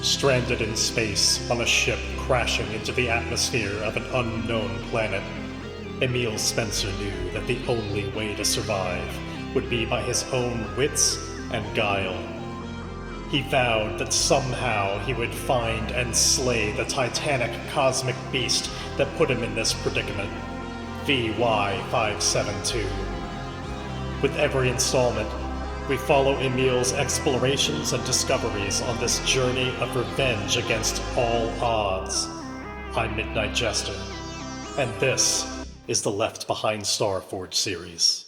Stranded in space on a ship crashing into the atmosphere of an unknown planet, Emil Spencer knew that the only way to survive would be by his own wits and guile. He vowed that somehow he would find and slay the titanic cosmic beast that put him in this predicament, VY-572. With every installment, we follow Emil's explorations and discoveries on this journey of revenge against all odds. I'm Midnight Jester, and this is the Left Behind Starforge series.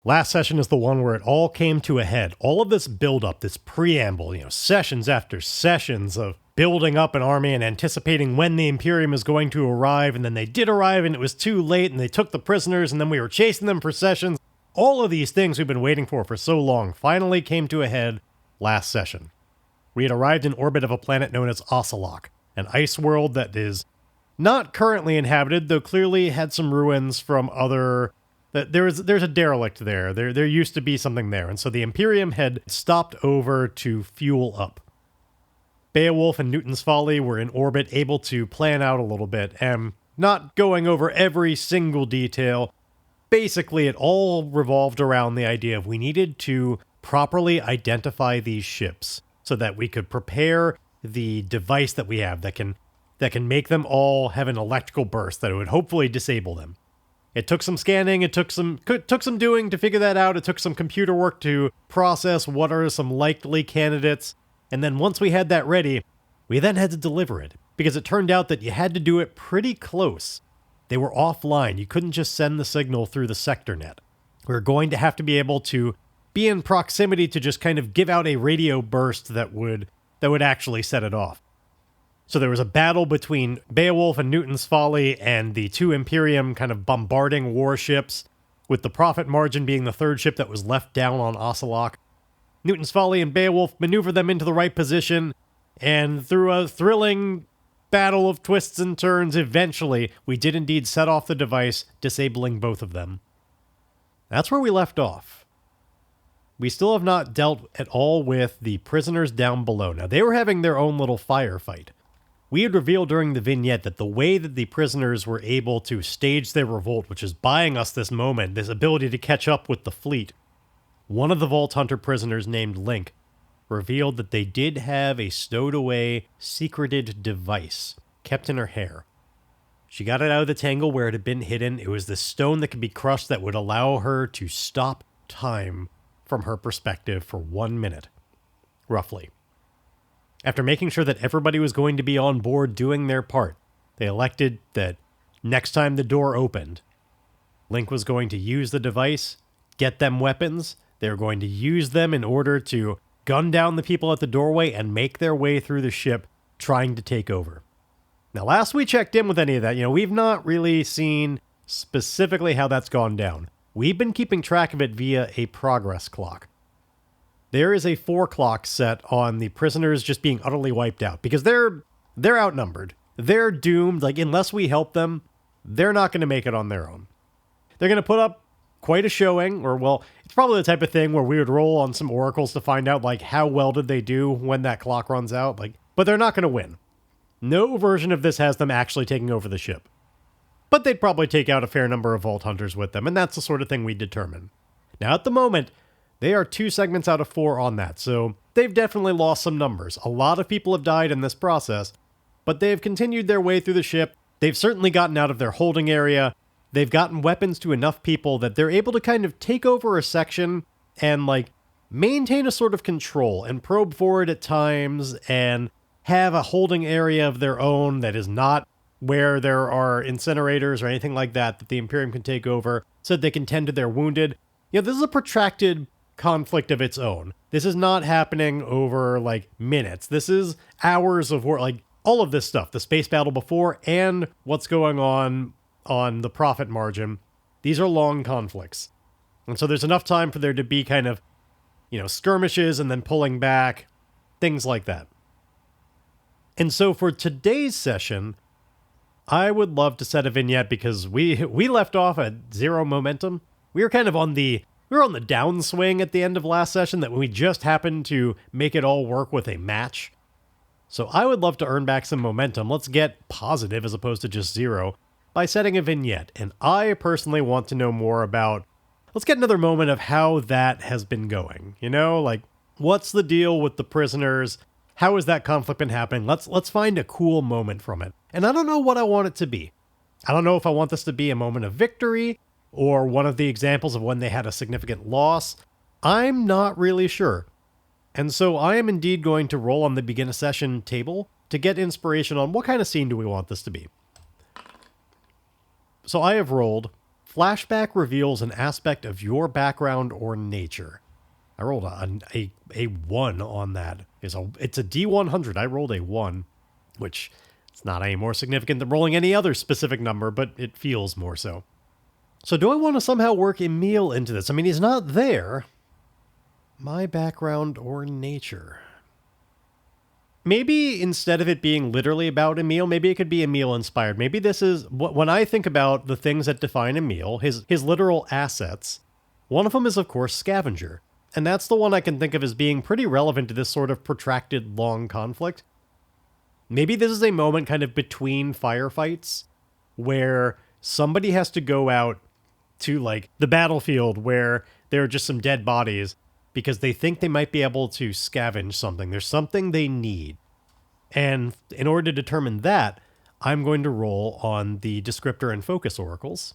Last session is the one where it all came to a head. All of this build-up, this preamble, sessions after sessions of building up an army and anticipating when the Imperium is going to arrive, and then they did arrive and it was too late and they took the prisoners and then we were chasing them for sessions. All of these things we've been waiting for so long finally came to a head last session. We had arrived in orbit of a planet known as Osolok, an ice world that is not currently inhabited, though clearly had some ruins from other... There's a derelict there. There used to be something there, and so the Imperium had stopped over to fuel up. Beowulf and Newton's Folly were in orbit, able to plan out a little bit, and not going over every single detail. Basically, it all revolved around the idea of we needed to properly identify these ships so that we could prepare the device that we have that can make them all have an electrical burst that would hopefully disable them. It took some scanning, it took some doing to figure that out, it took some computer work to process what are some likely candidates, and then once we had that ready, we then had to deliver it, because it turned out that you had to do it pretty close. They were offline. You couldn't just send the signal through the sector net. We were going to have to be able to be in proximity to just kind of give out a radio burst that would actually set it off. So there was a battle between Beowulf and Newton's Folly and the two Imperium kind of bombarding warships, with the Prophet Margin being the third ship that was left down on Osolok. Newton's Folly and Beowulf maneuvered them into the right position, and through a thrilling battle of twists and turns, eventually, we did indeed set off the device, disabling both of them. That's where we left off. We still have not dealt at all with the prisoners down below. Now, they were having their own little firefight. We had revealed during the vignette that the way that the prisoners were able to stage their revolt, which is buying us this moment, this ability to catch up with the fleet, one of the Vault Hunter prisoners named Link revealed that they did have a stowed-away, secreted device kept in her hair. She got it out of the tangle where it had been hidden. It was this stone that could be crushed that would allow her to stop time from her perspective for 1 minute, roughly. After making sure that everybody was going to be on board doing their part, they elected that next time the door opened, Link was going to use the device, get them weapons. They were going to use them in order to gun down the people at the doorway and make their way through the ship, trying to take over. Now, last we checked in with any of that, we've not really seen specifically how that's gone down. We've been keeping track of it via a progress clock. There is a 4 clock set on the prisoners just being utterly wiped out, because they're outnumbered. They're doomed. Unless we help them, they're not going to make it on their own. They're going to put up quite a showing, it's probably the type of thing where we would roll on some oracles to find out, how well did they do when that clock runs out, but they're not going to win. No version of this has them actually taking over the ship. But they'd probably take out a fair number of Vault Hunters with them, and that's the sort of thing we determine. Now, at the moment, they are 2 segments out of 4 on that, so they've definitely lost some numbers. A lot of people have died in this process, but they've continued their way through the ship. They've certainly gotten out of their holding area. They've gotten weapons to enough people that they're able to kind of take over a section and, maintain a sort of control and probe forward at times and have a holding area of their own that is not where there are incinerators or anything like that the Imperium can take over so that they can tend to their wounded. This is a protracted conflict of its own. This is not happening over, minutes. This is hours of work, all of this stuff, the space battle before and what's going on the Prophet Margin. These are long conflicts. And so there's enough time for there to be kind of, skirmishes and then pulling back, things like that. And so for today's session, I would love to set a vignette because we left off at 0 momentum. We were kind of on the downswing at the end of last session that we just happened to make it all work with a match. So I would love to earn back some momentum. Let's get positive as opposed to just 0 by setting a vignette. And I personally want to know more about, let's get another moment of how that has been going. You know, like what's the deal with the prisoners? How has that conflict been happening? Let's find a cool moment from it. And I don't know what I want it to be. I don't know if I want this to be a moment of victory or one of the examples of when they had a significant loss. I'm not really sure. And so I am indeed going to roll on the begin a session table to get inspiration on what kind of scene do we want this to be. So I have rolled flashback reveals an aspect of your background or nature. I rolled a 1 on that. It's a D100. I rolled a 1, which it's not any more significant than rolling any other specific number, but it feels more so. So do I want to somehow work Emil into this? I mean, he's not there. My background or nature. Maybe instead of it being literally about Emil, maybe it could be Emil inspired. Maybe this is, when I think about the things that define Emil, his literal assets, one of them is, of course, scavenger. And that's the one I can think of as being pretty relevant to this sort of protracted, long conflict. Maybe this is a moment kind of between firefights where somebody has to go out to, like, the battlefield where there are just some dead bodies because they think they might be able to scavenge something. There's something they need. And in order to determine that, I'm going to roll on the descriptor and focus oracles.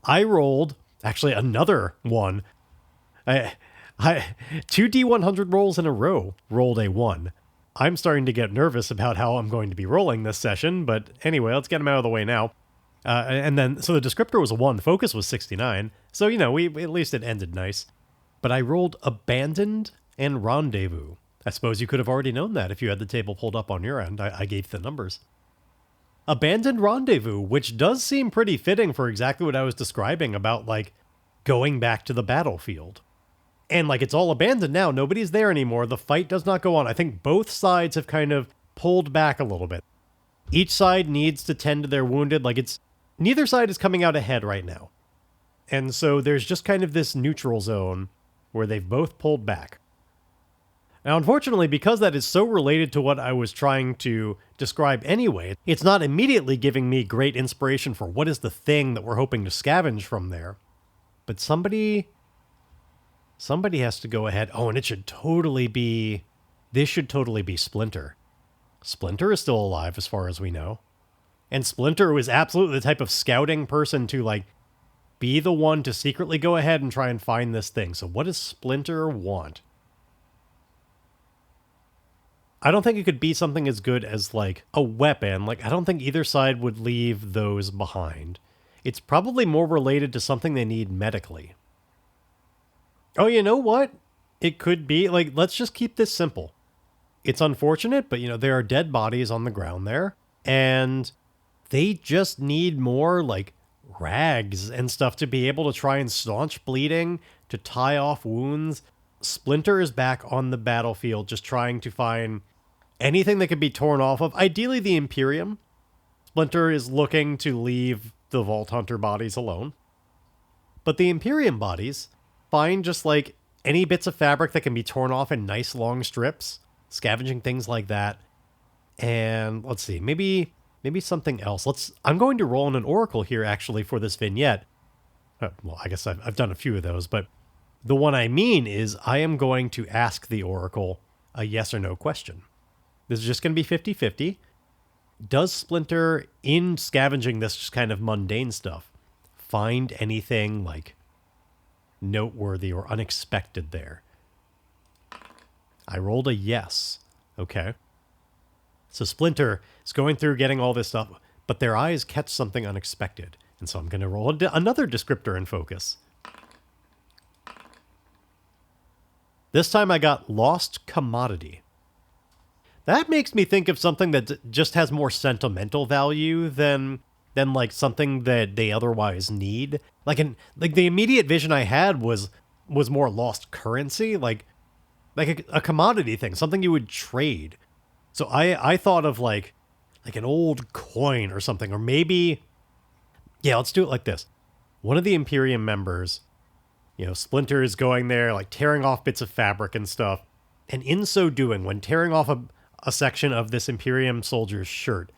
I rolled, actually another one. I 2 D100 rolls in a row rolled a 1. I'm starting to get nervous about how I'm going to be rolling this session, but anyway, let's get them out of the way now. And then, so the descriptor was a 1, focus was 69, so, you know, at least it ended nice. But I rolled abandoned and rendezvous. I suppose you could have already known that if you had the table pulled up on your end. I gave the numbers. Abandoned rendezvous, which does seem pretty fitting for exactly what I was describing about, like, going back to the battlefield. And, like, it's all abandoned now. Nobody's there anymore. The fight does not go on. I think both sides have kind of pulled back a little bit. Each side needs to tend to their wounded. Like, neither side is coming out ahead right now. And so there's just kind of this neutral zone where they've both pulled back. Now, unfortunately, because that is so related to what I was trying to describe anyway, it's not immediately giving me great inspiration for what is the thing that we're hoping to scavenge from there. But somebody has to go ahead. Oh, and this should totally be Splinter. Splinter is still alive as far as we know. And Splinter was absolutely the type of scouting person to, like, be the one to secretly go ahead and try and find this thing. So what does Splinter want? I don't think it could be something as good as, like, a weapon. Like, I don't think either side would leave those behind. It's probably more related to something they need medically. Oh, you know what? It could be, like, let's just keep this simple. It's unfortunate, but, you know, there are dead bodies on the ground there, and they just need more, like, rags and stuff to be able to try and staunch bleeding, to tie off wounds. Splinter is back on the battlefield just trying to find anything that can be torn off of. Ideally, the Imperium. Splinter is looking to leave the Vault Hunter bodies alone. But the Imperium bodies find just, like, any bits of fabric that can be torn off in nice long strips, scavenging things like that. And let's see, maybe something else. I'm going to roll in an oracle here, actually, for this vignette. Well, I guess I've done a few of those, but the one I mean is I am going to ask the oracle a yes or no question. This is just going to be 50-50. Does Splinter, in scavenging this just kind of mundane stuff, find anything, like, noteworthy or unexpected there? I rolled a yes. Okay. So Splinter is going through getting all this stuff, but their eyes catch something unexpected. And so I'm going to roll another descriptor in focus. This time I got lost commodity. That makes me think of something that just has more sentimental value than like something that they otherwise need. Like the immediate vision I had was more lost currency, like a commodity thing, something you would trade. So I thought of like an old coin or something, or maybe, yeah, let's do it like this. One of the Imperium members, you know, Splinter is going there, like tearing off bits of fabric and stuff, And in so doing, when tearing off a section of this Imperium soldier's shirt,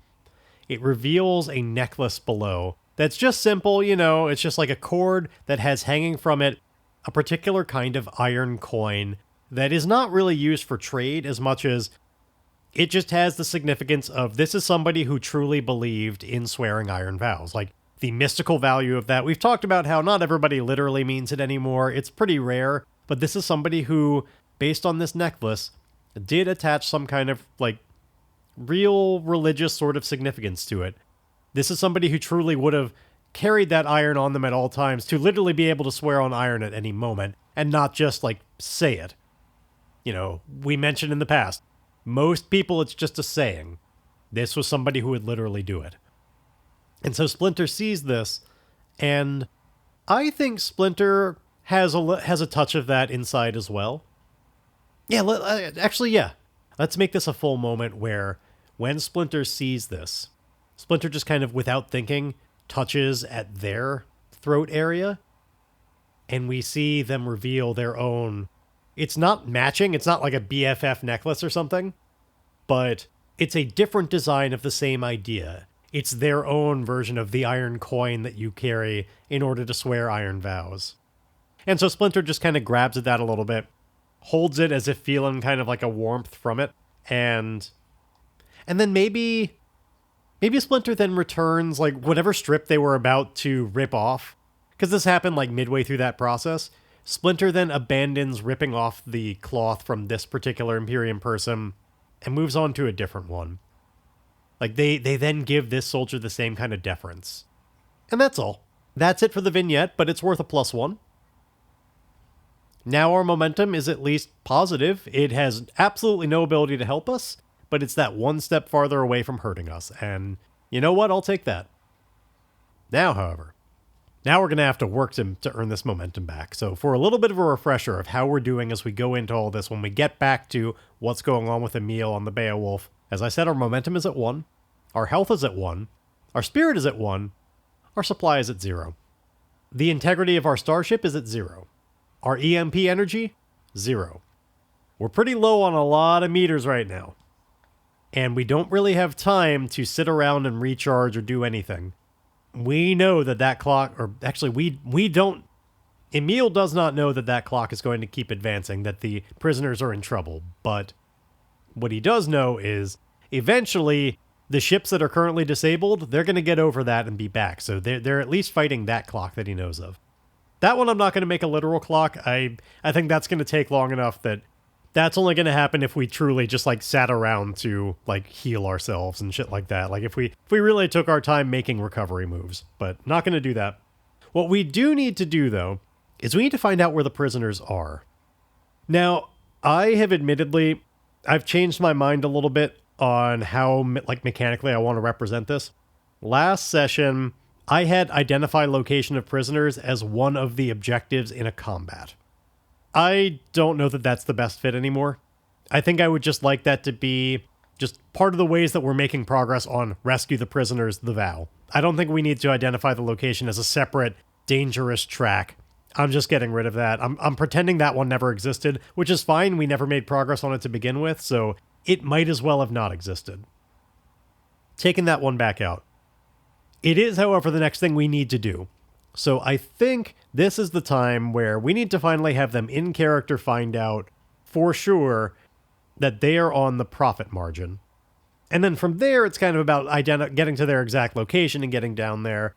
it reveals a necklace below that's just simple, it's just like a cord that has hanging from it a particular kind of iron coin that is not really used for trade as much as it just has the significance of this is somebody who truly believed in swearing iron vows. Like, the mystical value of that. We've talked about how not everybody literally means it anymore. It's pretty rare, but this is somebody who, based on this necklace, did attach some kind of, like, real religious sort of significance to it. This is somebody who truly would have carried that iron on them at all times to literally be able to swear on iron at any moment and not just, like, say it. We mentioned in the past, most people it's just a saying. This was somebody who would literally do it. And so Splinter sees this, and I think Splinter has a touch of that inside as well. Yeah, Let's make this a full moment where when Splinter sees this, Splinter just kind of, without thinking, touches at their throat area, and we see them reveal their own. It's not matching, it's not like a BFF necklace or something, but it's a different design of the same idea. It's their own version of the iron coin that you carry in order to swear iron vows. And so Splinter just kind of grabs at that a little bit, holds it as if feeling kind of like a warmth from it, and then maybe Splinter then returns like whatever strip they were about to rip off, because this happened like midway through that process. Splinter then abandons ripping off the cloth from this particular Imperium person and moves on to a different one. Like, they then give this soldier the same kind of deference. And that's all. That's it for the vignette, but it's worth a +1. Now our momentum is at least positive. It has absolutely no ability to help us, but it's that one step farther away from hurting us. And you know what? I'll take that. Now, however, we're going to have to work to earn this momentum back. So for a little bit of a refresher of how we're doing as we go into all this, when we get back to what's going on with Emil on the Beowulf, as I said, our momentum is at 1, our health is at 1, our spirit is at 1, our supply is at 0. The integrity of our starship is at 0. Our EMP energy, 0. We're pretty low on a lot of meters right now. And we don't really have time to sit around and recharge or do anything. We know that clock, or actually we don't, Emil does not know that clock is going to keep advancing, that the prisoners are in trouble, but what he does know is eventually the ships that are currently disabled, they're going to get over that and be back. So they're at least fighting that clock that he knows of. That one I'm not going to make a literal clock. I think that's going to take long enough that's only going to happen if we truly just like sat around to like heal ourselves and shit like that. Like if we really took our time making recovery moves, but not going to do that. What we do need to do though is we need to find out where the prisoners are. Now, I've changed my mind a little bit on how like mechanically I want to represent this. Last session, I had identify location of prisoners as one of the objectives in a combat. I don't know that that's the best fit anymore. I think I would just like that to be just part of the ways that we're making progress on rescue the prisoners, the vow. I don't think we need to identify the location as a separate, dangerous track. I'm just getting rid of that. I'm pretending that one never existed, which is fine. We never made progress on it to begin with, so it might as well have not existed. Taking that one back out. It is, however, the next thing we need to do. So I think this is the time where we need to finally have them in character find out for sure that they are on the profit margin. And then from there, it's kind of about getting to their exact location and getting down there.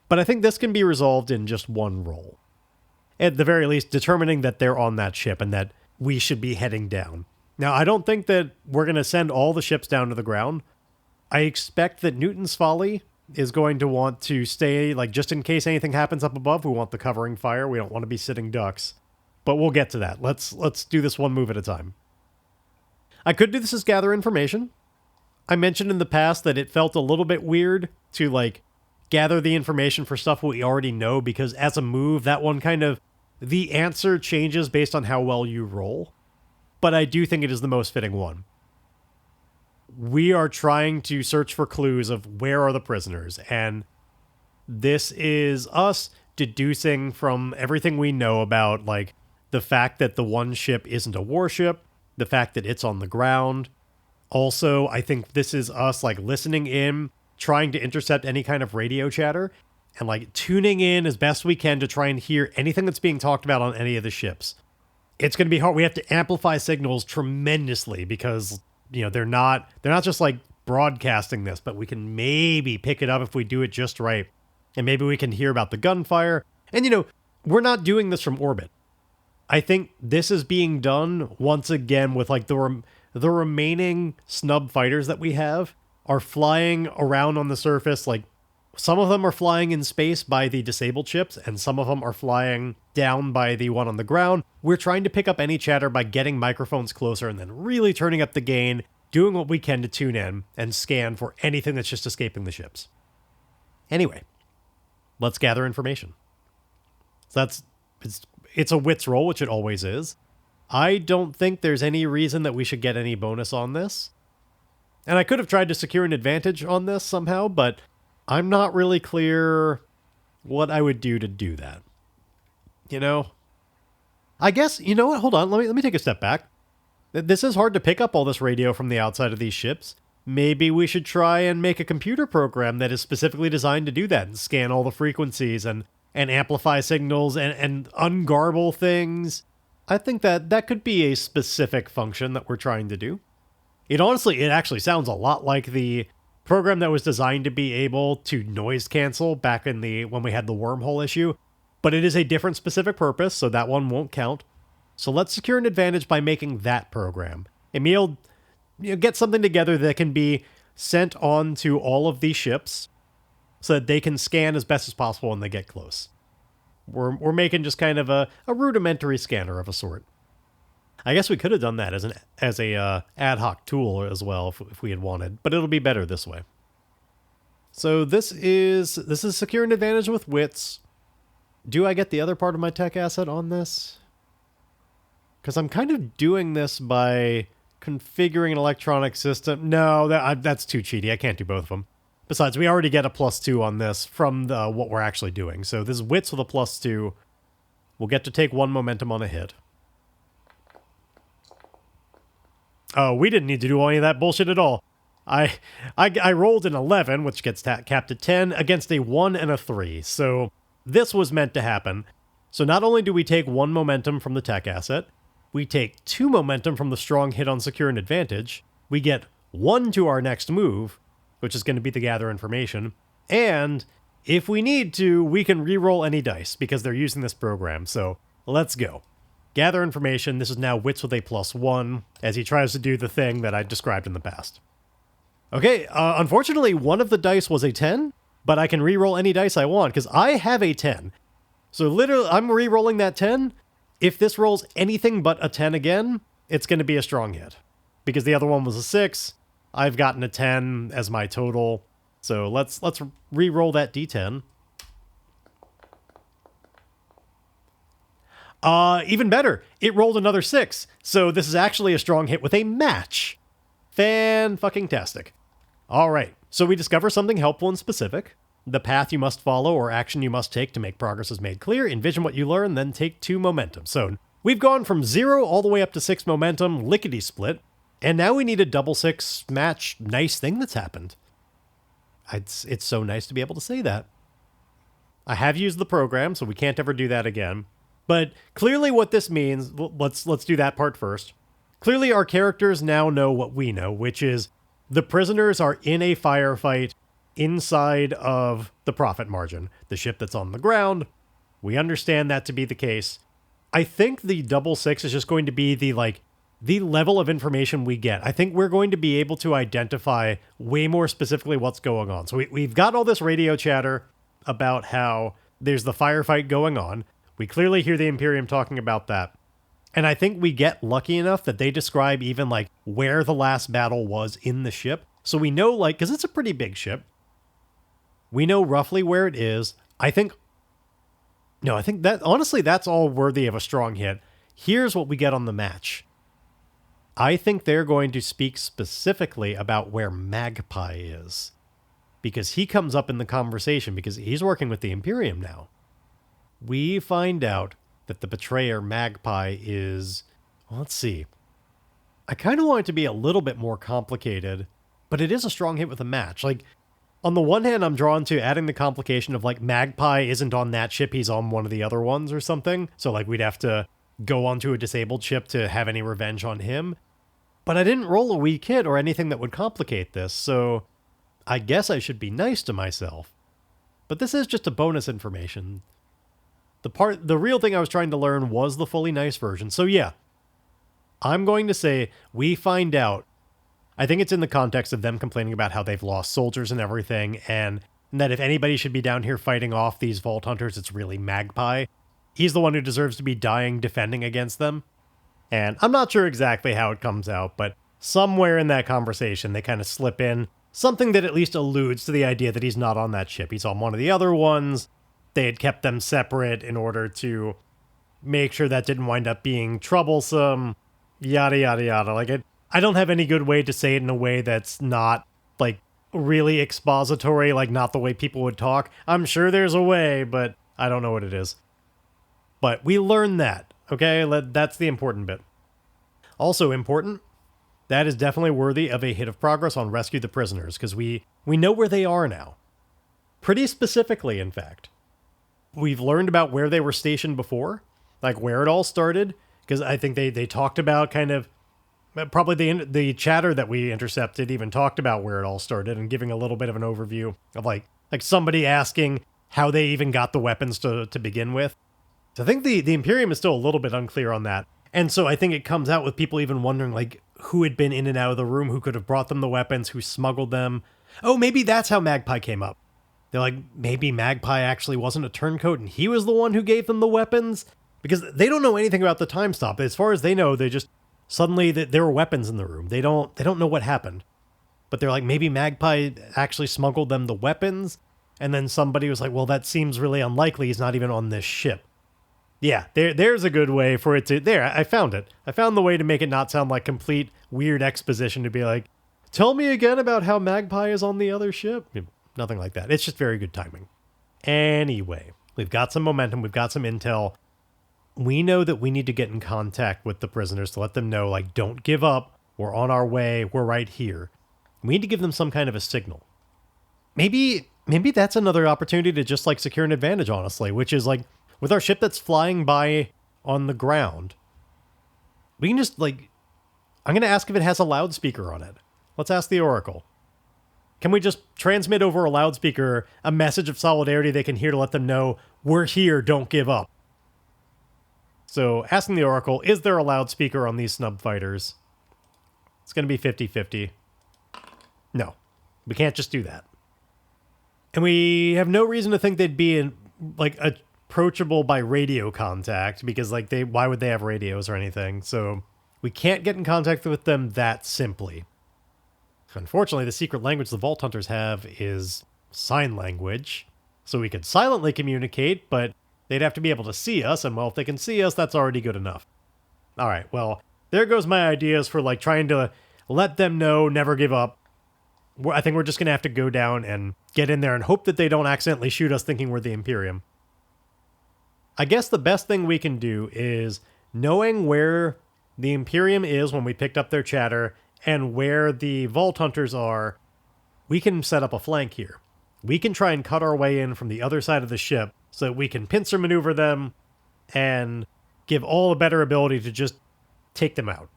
But I think this can be resolved in just one roll. At the very least, determining that they're on that ship and that we should be heading down. Now, I don't think that we're going to send all the ships down to the ground. I expect that Newton's Folly is going to want to stay, like, just in case anything happens up above. We want the covering fire. We don't want to be sitting ducks. But we'll get to that. Let's do this one move at a time. I could do this as gather information. I mentioned in the past that it felt a little bit weird to, like, gather the information for stuff we already know, because as a move, that one kind of, the answer changes based on how well you roll. But I do think it is the most fitting one. We are trying to search for clues of where are the prisoners, and this is us deducing from everything we know about, like, the fact that the one ship isn't a warship, the fact that it's on the ground. Also, I think this is us like listening in, trying to intercept any kind of radio chatter, and like tuning in as best we can to try and hear anything that's being talked about on any of the ships. It's going to be hard. We have to amplify signals tremendously because, they're not just like broadcasting this, but we can maybe pick it up if we do it just right. And maybe we can hear about the gunfire. And, we're not doing this from orbit. I think this is being done once again with like the remaining snub fighters that we have are flying around on the surface. Like some of them are flying in space by the disabled ships, and some of them are flying down by the one on the ground. We're trying to pick up any chatter by getting microphones closer and then really turning up the gain, doing what we can to tune in and scan for anything that's just escaping the ships. Anyway, let's gather information. So it's a wits roll, which it always is. I don't think there's any reason that we should get any bonus on this. And I could have tried to secure an advantage on this somehow, but I'm not really clear what I would do to do that. I guess, you know what? Hold on. Let me take a step back. This is hard to pick up all this radio from the outside of these ships. Maybe we should try and make a computer program that is specifically designed to do that and scan all the frequencies and amplify signals and ungarble things. I think that could be a specific function that we're trying to do. It actually sounds a lot like the program that was designed to be able to noise cancel back in when we had the wormhole issue, but it is a different specific purpose, so that one won't count. So let's secure an advantage by making that program. Emil, get something together that can be sent on to all of these ships so that they can scan as best as possible when they get close. We're making just kind of a rudimentary scanner of a sort. I guess we could have done that as a ad hoc tool as well if we had wanted, but it'll be better this way. So this is secure an advantage with wits. Do I get the other part of my tech asset on this? Because I'm kind of doing this by configuring an electronic system. No, that's too cheaty. I can't do both of them. Besides, we already get a +2 on this from what we're actually doing. So this is wits with a +2. We'll get to take 1 momentum on a hit. Oh, we didn't need to do any of that bullshit at all. I rolled an 11, which gets capped at 10, against a 1 and a 3. So this was meant to happen. So not only do we take 1 momentum from the tech asset, we take 2 momentum from the strong hit on secure and advantage. We get 1 to our next move, which is going to be the gather information. And if we need to, we can re-roll any dice because they're using this program. So let's go. Gather information. This is now wits with a +1 as he tries to do the thing that I described in the past. Okay, unfortunately, one of the dice was a 10, but I can re-roll any dice I want because I have a 10. So literally, I'm re-rolling that 10. If this rolls anything but a 10 again, it's going to be a strong hit because the other one was a 6. I've gotten a 10 as my total. So let's re-roll that D10. Even better, it rolled another 6. So this is actually a strong hit with a match. Fan-fucking-tastic. All right, so we discover something helpful and specific. The path you must follow or action you must take to make progress is made clear. Envision what you learn, then take 2 momentum. So we've gone from 0 all the way up to 6 momentum, lickety-split. And now we need a double 6 match nice thing that's happened. It's so nice to be able to say that. I have used the program, so we can't ever do that again. But clearly what this means, let's do that part first. Clearly our characters now know what we know, which is the prisoners are in a firefight inside of the profit margin, the ship that's on the ground. We understand that to be the case. I think the double 6 is just going to be the level of information we get. I think we're going to be able to identify way more specifically what's going on. So we've got all this radio chatter about how there's the firefight going on. We clearly hear the Imperium talking about that. And I think we get lucky enough that they describe even where the last battle was in the ship. So we know because it's a pretty big ship. We know roughly where it is. I think that honestly, that's all worthy of a strong hit. Here's what we get on the match. I think they're going to speak specifically about where Magpie is. Because he comes up in the conversation because he's working with the Imperium now. We find out that the betrayer Magpie is, let's see. I kind of want it to be a little bit more complicated, but it is a strong hit with a match. Like, on the one hand, I'm drawn to adding the complication of, like, Magpie isn't on that ship, he's on one of the other ones or something. So, like, we'd have to go onto a disabled ship to have any revenge on him. But I didn't roll a weak hit or anything that would complicate this, so I guess I should be nice to myself. But this is just a bonus information. The real thing I was trying to learn was the fully nice version. So yeah, I'm going to say we find out. I think it's in the context of them complaining about how they've lost soldiers and everything, and that if anybody should be down here fighting off these Vault Hunters, it's really Magpie. He's the one who deserves to be dying defending against them. And I'm not sure exactly how it comes out, but somewhere in that conversation, they kind of slip in something that at least alludes to the idea that he's not on that ship. He's on one of the other ones. They had kept them separate in order to make sure that didn't wind up being troublesome, yada, yada, yada. Like, I don't have any good way to say it in a way that's not, like, really expository, like not the way people would talk. I'm sure there's a way, but I don't know what it is. But we learned that, okay? That's the important bit. Also important, that is definitely worthy of a hit of progress on Rescue the Prisoners, because we know where they are now. Pretty specifically, in fact. We've learned about where they were stationed before, like where it all started, because I think they talked about kind of, probably the chatter that we intercepted even talked about where it all started and giving a little bit of an overview of like somebody asking how they even got the weapons to begin with. So I think the Imperium is still a little bit unclear on that. And so I think it comes out with people even wondering, like, who had been in and out of the room, who could have brought them the weapons, who smuggled them. Oh, maybe that's how Magpie came up. They're like, maybe Magpie actually wasn't a turncoat and he was the one who gave them the weapons? Because they don't know anything about the time stop. As far as they know, they just suddenly there were weapons in the room. They don't know what happened. But they're like, maybe Magpie actually smuggled them the weapons. And then somebody was like, well, that seems really unlikely. He's not even on this ship. Yeah, there's a good way for it to... There, I found it. I found the way to make it not sound like complete weird exposition to be like, tell me again about how Magpie is on the other ship. Nothing like that. It's just very good timing. Anyway, we've got some momentum. We've got some intel. We know that we need to get in contact with the prisoners to let them know, like, don't give up. We're on our way. We're right here. We need to give them some kind of a signal. Maybe that's another opportunity to just, like, secure an advantage, honestly, which is, like, with our ship that's flying by on the ground, we can just, like... I'm going to ask if it has a loudspeaker on it. Let's ask the Oracle. Can we just transmit over a loudspeaker a message of solidarity they can hear to let them know, we're here, don't give up? So, asking the Oracle, is there a loudspeaker on these snub fighters? It's going to be 50-50. No, we can't just do that. And we have no reason to think they'd be approachable by radio contact, because why would they have radios or anything? So we can't get in contact with them that simply. Unfortunately, the secret language the Vault Hunters have is sign language. So we could silently communicate, but they'd have to be able to see us, and well, if they can see us, that's already good enough. Alright, well, there goes my ideas for trying to let them know, never give up. I think we're just going to have to go down and get in there and hope that they don't accidentally shoot us thinking we're the Imperium. I guess the best thing we can do is, knowing where the Imperium is when we picked up their chatter and where the Vault Hunters are, we can set up a flank here. We can try and cut our way in from the other side of the ship so that we can pincer maneuver them and give all a better ability to just take them out.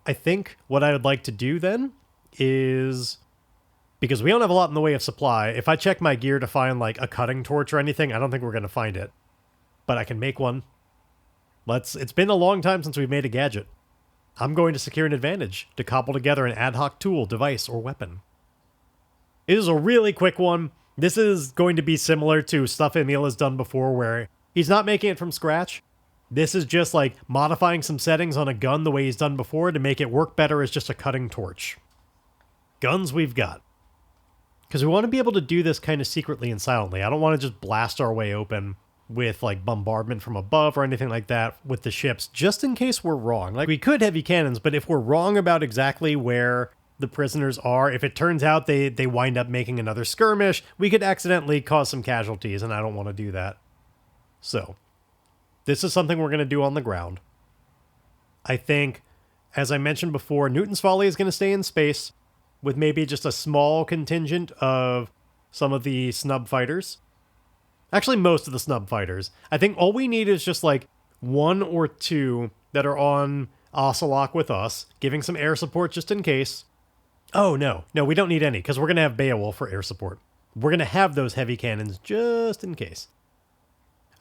I think what I would like to do then is, because we don't have a lot in the way of supply, if I check my gear to find a cutting torch or anything, I don't think we're going to find it. But I can make one. It's been a long time since we've made a gadget. I'm going to secure an advantage to cobble together an ad hoc tool, device, or weapon. It is a really quick one. This is going to be similar to stuff Emil has done before where he's not making it from scratch. This is just modifying some settings on a gun the way he's done before to make it work better as just a cutting torch. Guns we've got. Because we want to be able to do this kind of secretly and silently. I don't want to just blast our way open with bombardment from above or anything like that with the ships, just in case we're wrong. We could heavy cannons, but if we're wrong about exactly where the prisoners are, if it turns out they wind up making another skirmish, we could accidentally cause some casualties, and I don't want to do that. So, this is something we're going to do on the ground. I think As I mentioned before, Newton's Folly is going to stay in space with maybe just a small contingent of some of the snub fighters. Actually, most of the snub fighters. I think all we need is just like 1 or 2 that are on Osolok with us, giving some air support just in case. Oh, no, we don't need any, because we're going to have Beowulf for air support. We're going to have those heavy cannons just in case.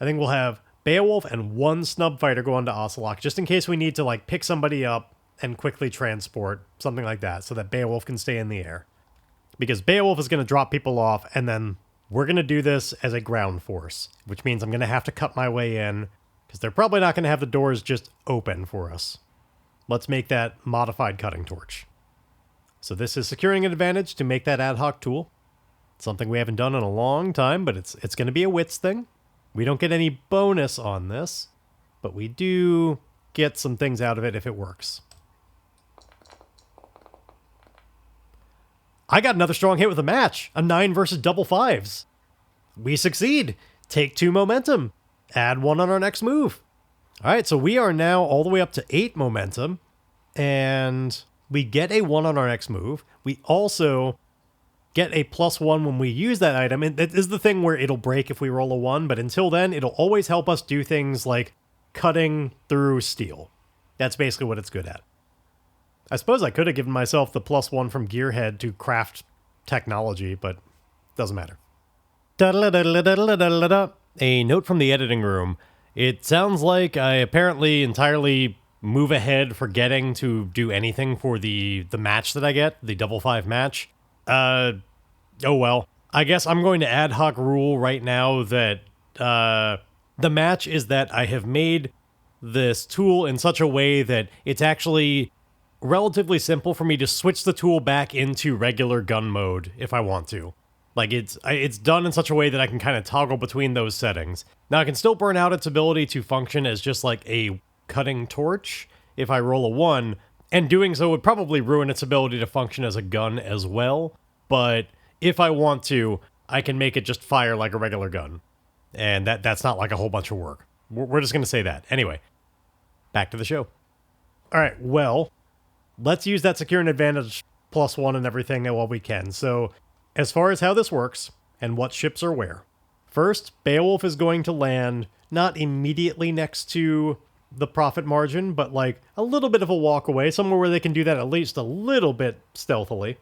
I think we'll have Beowulf and 1 snub fighter go on to Osolok, just in case we need to like pick somebody up and quickly transport, something like that, so that Beowulf can stay in the air. Because Beowulf is going to drop people off, and then we're going to do this as a ground force, which means I'm going to have to cut my way in, because they're probably not going to have the doors just open for us. Let's make that modified cutting torch. So this is securing an advantage to make that ad hoc tool. Something we haven't done in a long time, but it's going to be a wits thing. We don't get any bonus on this, but we do get some things out of it if it works. I got another strong hit with a match. A 9 versus double 5s. We succeed. Take 2 momentum. Add 1 on our next move. All right, so we are now all the way up to 8 momentum, and we get a 1 on our next move. We also get a +1 when we use that item. And it is the thing where it'll break if we roll a 1, but until then, it'll always help us do things like cutting through steel. That's basically what it's good at. I suppose I could have given myself the +1 from Gearhead to craft technology, but doesn't matter. A note from the editing room. It sounds like I apparently entirely move ahead forgetting to do anything for the match that I get, the double 5 match. Oh well. I guess I'm going to ad hoc rule right now that the match is that I have made this tool in such a way that it's actually relatively simple for me to switch the tool back into regular gun mode if I want to. Like, it's done in such a way that I can kind of toggle between those settings. Now, I can still burn out its ability to function as just like a cutting torch if I roll a 1, and doing so would probably ruin its ability to function as a gun as well. But if I want to, I can make it just fire like a regular gun. And that's not like a whole bunch of work. We're just going to say that. Anyway, back to the show. All right, well, let's use that secure an advantage +1 and everything while we can. So, as far as how this works, and what ships are where. First, Beowulf is going to land not immediately next to the profit margin, but like a little bit of a walk away, somewhere where they can do that at least a little bit stealthily.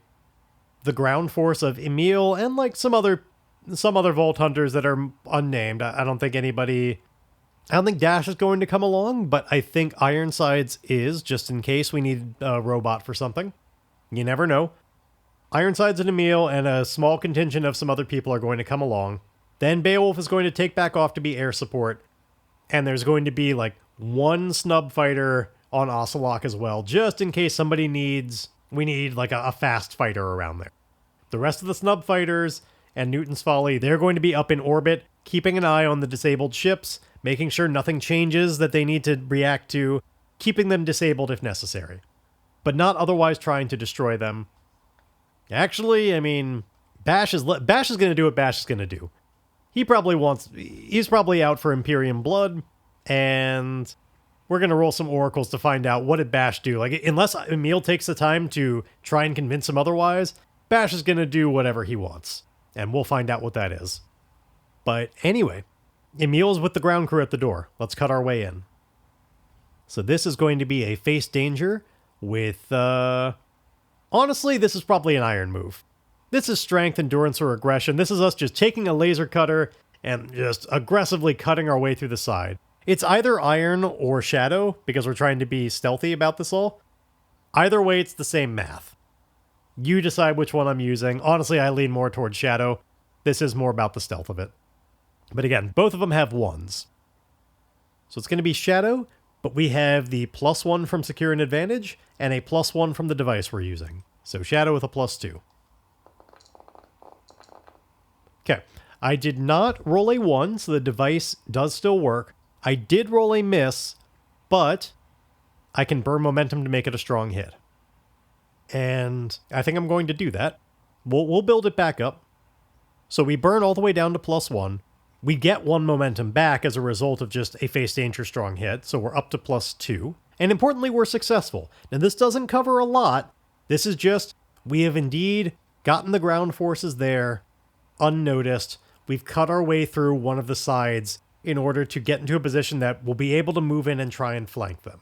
The ground force of Emil and like some other Vault Hunters that are unnamed. I don't think Dash is going to come along, but I think Ironsides is, just in case we need a robot for something. You never know. Ironsides and Emil and a small contingent of some other people are going to come along. Then Beowulf is going to take back off to be air support. And there's going to be like 1 snub fighter on Osolok as well, just in case we need like a fast fighter around there. The rest of the snub fighters and Newton's Folly, they're going to be up in orbit, keeping an eye on the disabled ships, making sure nothing changes that they need to react to, keeping them disabled if necessary, but not otherwise trying to destroy them. Actually, I mean, Bash is going to do what Bash is going to do. He's probably out for Imperium blood, and we're going to roll some oracles to find out what did Bash do. Like, unless Emil takes the time to try and convince him otherwise, Bash is going to do whatever he wants, and we'll find out what that is. But anyway, Emil is with the ground crew at the door. Let's cut our way in. So this is going to be a face danger with, honestly, this is probably an iron move. This is strength, endurance, or aggression. This is us just taking a laser cutter and just aggressively cutting our way through the side. It's either iron or shadow, because we're trying to be stealthy about this all. Either way, it's the same math. You decide which one I'm using. Honestly, I lean more towards shadow. This is more about the stealth of it. But again, both of them have 1s. So it's going to be shadow, but we have the +1 from secure an advantage and a +1 from the device we're using. So shadow with a +2. Okay, I did not roll a 1, so the device does still work. I did roll a miss, but I can burn momentum to make it a strong hit. And I think I'm going to do that. We'll build it back up. So we burn all the way down to +1. We get 1 momentum back as a result of just a face danger strong hit, so we're up to +2. And importantly, we're successful. Now, this doesn't cover a lot. This is just, we have indeed gotten the ground forces there unnoticed. We've cut our way through one of the sides in order to get into a position that we'll be able to move in and try and flank them.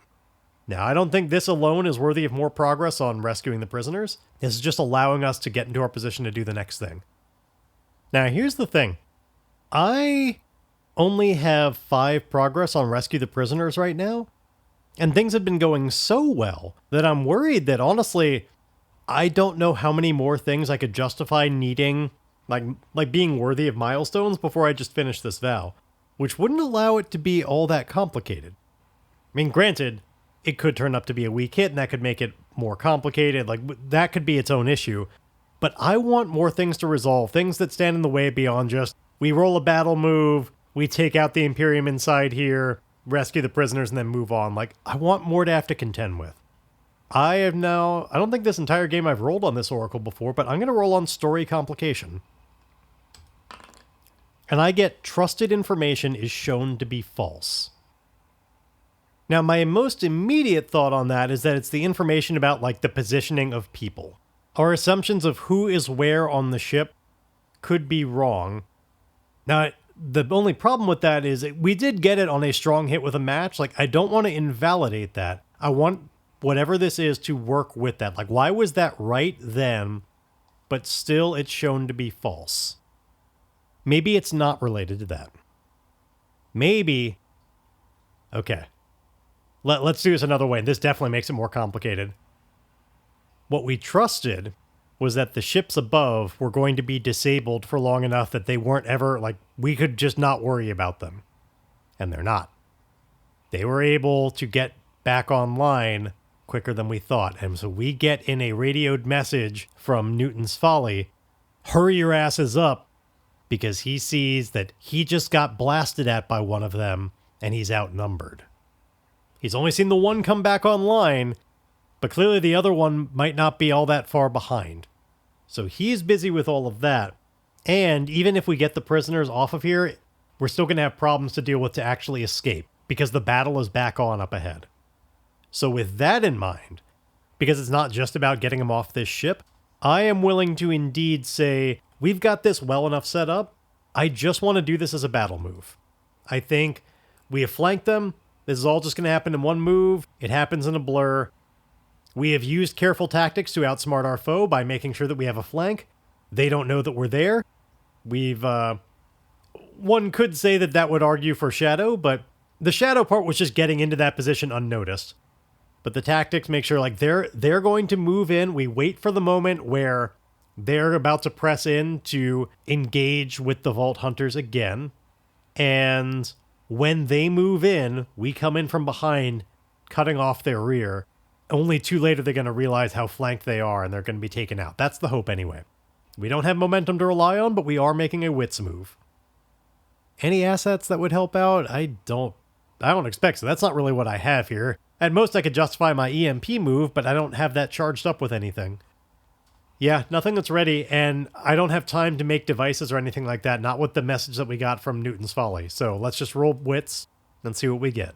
Now, I don't think this alone is worthy of more progress on rescuing the prisoners. This is just allowing us to get into our position to do the next thing. Now, here's the thing. I only have 5 progress on rescue the prisoners right now, and things have been going so well that I'm worried that, honestly, I don't know how many more things I could justify needing, like being worthy of milestones before I just finish this vow, which wouldn't allow it to be all that complicated. I mean, granted, it could turn up to be a weak hit, and that could make it more complicated. Like, that could be its own issue. But I want more things to resolve, things that stand in the way beyond just, we roll a battle move, we take out the Imperium inside here, rescue the prisoners, and then move on. Like, I want more to have to contend with. I don't think this entire game I've rolled on this Oracle before, but I'm going to roll on Story Complication. And I get trusted information is shown to be false. Now, my most immediate thought on that is that it's the information about, like, the positioning of people. Our assumptions of who is where on the ship could be wrong. Now, the only problem with that is we did get it on a strong hit with a match. Like, I don't want to invalidate that. I want whatever this is to work with that. Like, why was that right then, but still it's shown to be false? Maybe it's not related to that. Maybe... Okay. Let's do this another way. This definitely makes it more complicated. What we trusted was that the ships above were going to be disabled for long enough that they weren't ever, like, we could just not worry about them. And they're not. They were able to get back online quicker than we thought. And so we get in a radioed message from Newton's Folly, hurry your asses up, because he sees that he just got blasted at by one of them, and he's outnumbered. He's only seen the one come back online, but clearly the other one might not be all that far behind. So he's busy with all of that. And even if we get the prisoners off of here, we're still going to have problems to deal with to actually escape, because the battle is back on up ahead. So with that in mind, because it's not just about getting them off this ship, I am willing to indeed say, we've got this well enough set up. I just want to do this as a battle move. I think we have flanked them. This is all just going to happen in one move. It happens in a blur. We have used careful tactics to outsmart our foe by making sure that we have a flank. They don't know that we're there. One could say that that would argue for Shadow, but the Shadow part was just getting into that position unnoticed. But the tactics make sure, like, they're going to move in. We wait for the moment where they're about to press in to engage with the Vault Hunters again. And when they move in, we come in from behind, cutting off their rear. Only too late are they going to realize how flanked they are, and they're going to be taken out. That's the hope anyway. We don't have momentum to rely on, but we are making a wits move. Any assets that would help out? I don't expect so. That's not really what I have here. At most, I could justify my EMP move, but I don't have that charged up with anything. Yeah, nothing that's ready, and I don't have time to make devices or anything like that, not with the message that we got from Newton's Folly. So let's just roll wits and see what we get.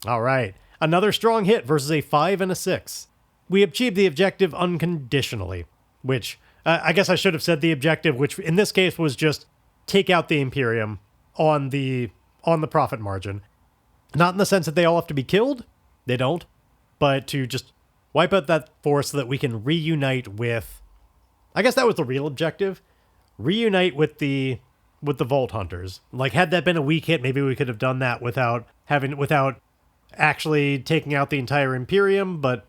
All right, another strong hit versus a 5 and a 6. We achieved the objective unconditionally, which I guess I should have said the objective, which in this case was just take out the Imperium on the profit margin. Not in the sense that they all have to be killed, they don't, but to just wipe out that force so that we can reunite with... I guess that was the real objective. Reunite with the Vault Hunters. Like, had that been a weak hit, maybe we could have done that without actually taking out the entire Imperium, but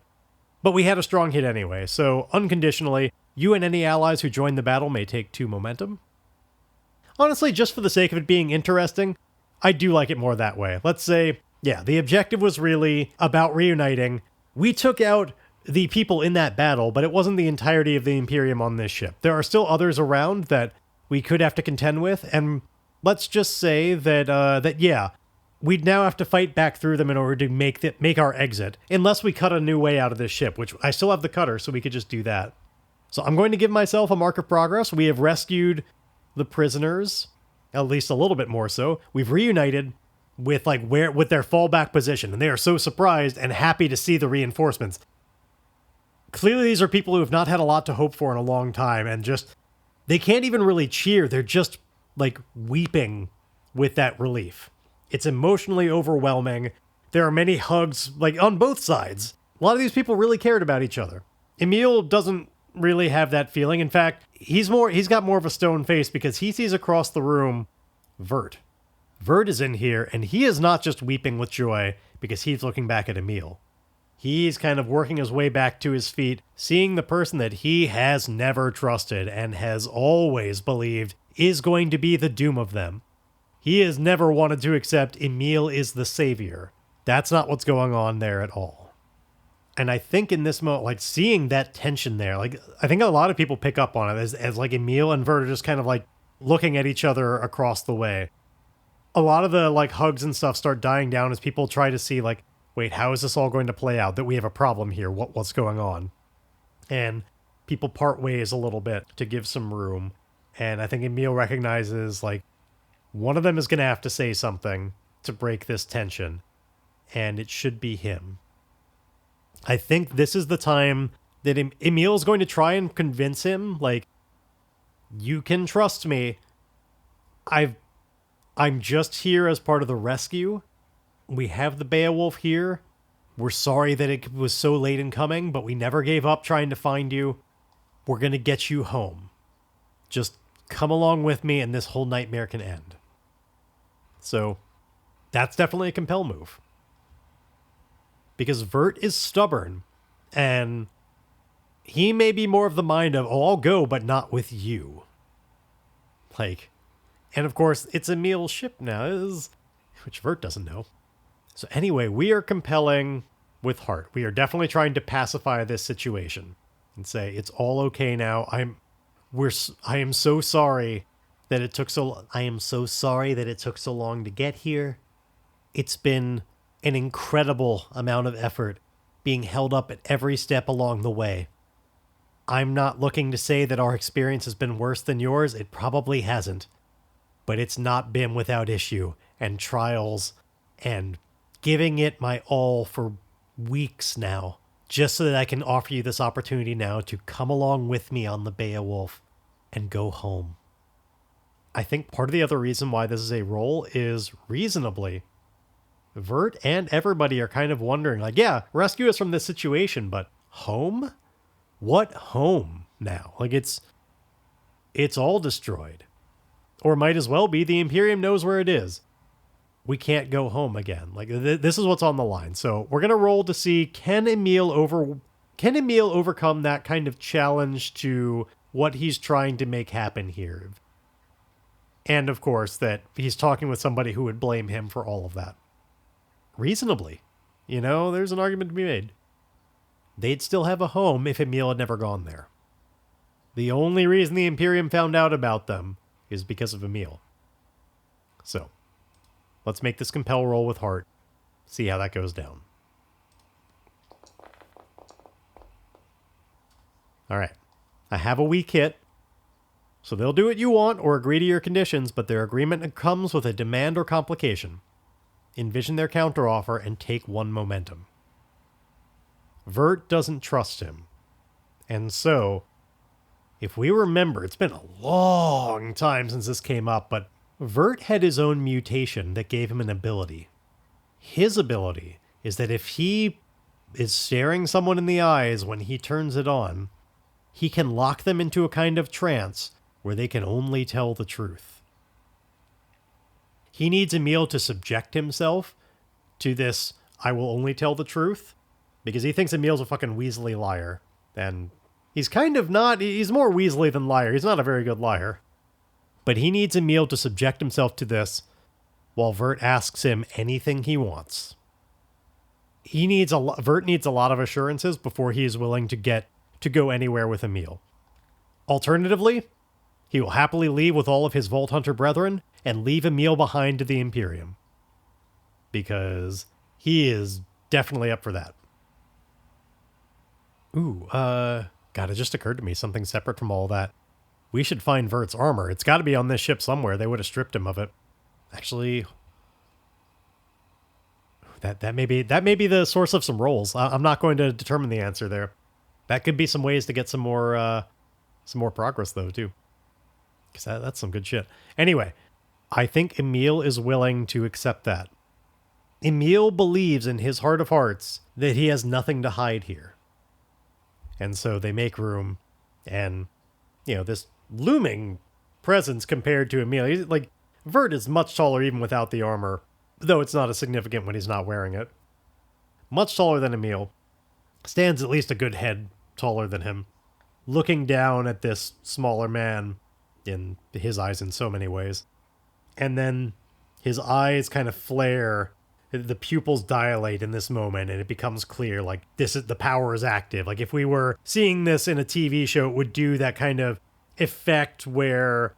we had a strong hit anyway. So, unconditionally, you and any allies who join the battle may take 2 momentum. Honestly, just for the sake of it being interesting, I do like it more that way. Let's say, yeah, the objective was really about reuniting. We took out the people in that battle, but it wasn't the entirety of the Imperium on this ship. There are still others around that we could have to contend with, and let's just say that yeah, we'd now have to fight back through them in order to make our exit, unless we cut a new way out of this ship, which I still have the cutter, so we could just do that. So I'm going to give myself a mark of progress. We have rescued the prisoners, at least a little bit more so. We've reunited. with with their fallback position, and they are so surprised and happy to see the reinforcements. Clearly, these are people who have not had a lot to hope for in a long time, and just they can't even really cheer. They're just weeping with that relief. It's emotionally overwhelming. There are many hugs, on both sides. A lot of these people really cared about each other. Emil doesn't really have that feeling. In fact, he's got more of a stone face because he sees across the room Vert. Vert is in here, and he is not just weeping with joy because he's looking back at Emil. He's kind of working his way back to his feet, seeing the person that he has never trusted and has always believed is going to be the doom of them. He has never wanted to accept Emil is the savior. That's not what's going on there at all. And I think in this moment, seeing that tension there, I think a lot of people pick up on it as Emil and Vert are just kind of looking at each other across the way. A lot of the hugs and stuff start dying down as people try to see wait, how is this all going to play out? That we have a problem here. What's going on? And people part ways a little bit to give some room. And I think Emil recognizes one of them is going to have to say something to break this tension. And it should be him. I think this is the time that Emil is going to try and convince him, you can trust me. I'm just here as part of the rescue. We have the Beowulf here. We're sorry that it was so late in coming, but we never gave up trying to find you. We're going to get you home. Just come along with me and this whole nightmare can end. So that's definitely a compel move. Because Vert is stubborn, and he may be more of the mind of, I'll go, but not with you. And of course, it's Emil's ship now, which Vert doesn't know. So anyway, we are compelling with heart. We are definitely trying to pacify this situation and say, it's all okay now. I am so sorry that it took so long to get here. It's been an incredible amount of effort being held up at every step along the way. I'm not looking to say that our experience has been worse than yours. It probably hasn't. But it's not been without issue and trials and giving it my all for weeks now, just so that I can offer you this opportunity now to come along with me on the Beowulf and go home. I think part of the other reason why this is a role is reasonably Vert and everybody are kind of wondering, yeah, rescue us from this situation, but home? What home now? It's all destroyed. Or might as well be the Imperium knows where it is. We can't go home again. This is what's on the line. So we're going to roll to see, can Emil overcome that kind of challenge to what he's trying to make happen here? And of course, that he's talking with somebody who would blame him for all of that. Reasonably. There's an argument to be made. They'd still have a home if Emil had never gone there. The only reason the Imperium found out about them is because of Emil. So, let's make this compel roll with heart. See how that goes down. Alright. I have a weak hit. So they'll do what you want or agree to your conditions, but their agreement comes with a demand or complication. Envision their counteroffer and take 1 momentum. Vert doesn't trust him. And so, if we remember, it's been a long time since this came up, but Vert had his own mutation that gave him an ability. His ability is that if he is staring someone in the eyes when he turns it on, he can lock them into a kind of trance where they can only tell the truth. He needs Emil to subject himself to this, I will only tell the truth, because he thinks Emil's a fucking Weasley liar. And he's kind of not, he's more Weasley than liar. He's not a very good liar. But he needs Emil to subject himself to this while Vert asks him anything he wants. Vert needs a lot of assurances before he is willing to go anywhere with Emil. Alternatively, he will happily leave with all of his Vault Hunter brethren and leave Emil behind to the Imperium. Because he is definitely up for that. Ooh, God, it just occurred to me, something separate from all that. We should find Vert's armor. It's got to be on this ship somewhere. They would have stripped him of it. Actually, That may be the source of some rolls. I'm not going to determine the answer there. That could be some ways to get some more progress though too, because that's some good shit. Anyway, I think Emil is willing to accept that. Emil believes in his heart of hearts that he has nothing to hide here, and so they make room, and this looming presence compared to Emil. He's like, Vert is much taller even without the armor, though it's not as significant when he's not wearing it. Much taller than Emil. Stands at least a good head taller than him, looking down at this smaller man, in his eyes in so many ways. And then his eyes kind of flare, the pupils dilate in this moment, and it becomes clear, like, the power is active. Like, if we were seeing this in a TV show, it would do that kind of effect where,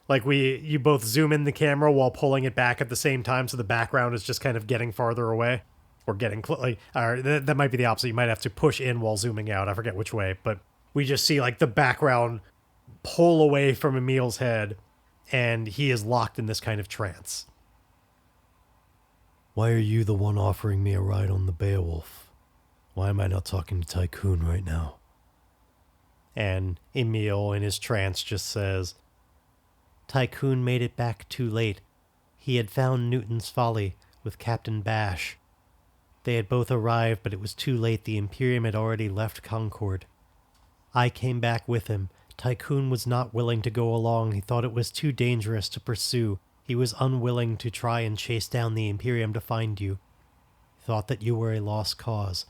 like, you both zoom in the camera while pulling it back at the same time, so the background is just kind of getting farther away, or getting that might be the opposite. You might have to push in while zooming out. I forget which way, but we just see like the background pull away from Emil's head, and he is locked in this kind of trance. Why are you the one offering me a ride on the Beowulf? Why am I not talking to Tycoon right now? And Emil, in his trance, just says, Tycoon made it back too late. He had found Newton's Folly with Captain Bash. They had both arrived, but it was too late. The Imperium had already left Concord. I came back with him. Tycoon was not willing to go along. He thought it was too dangerous to pursue. He was unwilling to try and chase down the Imperium to find you. He thought that you were a lost cause.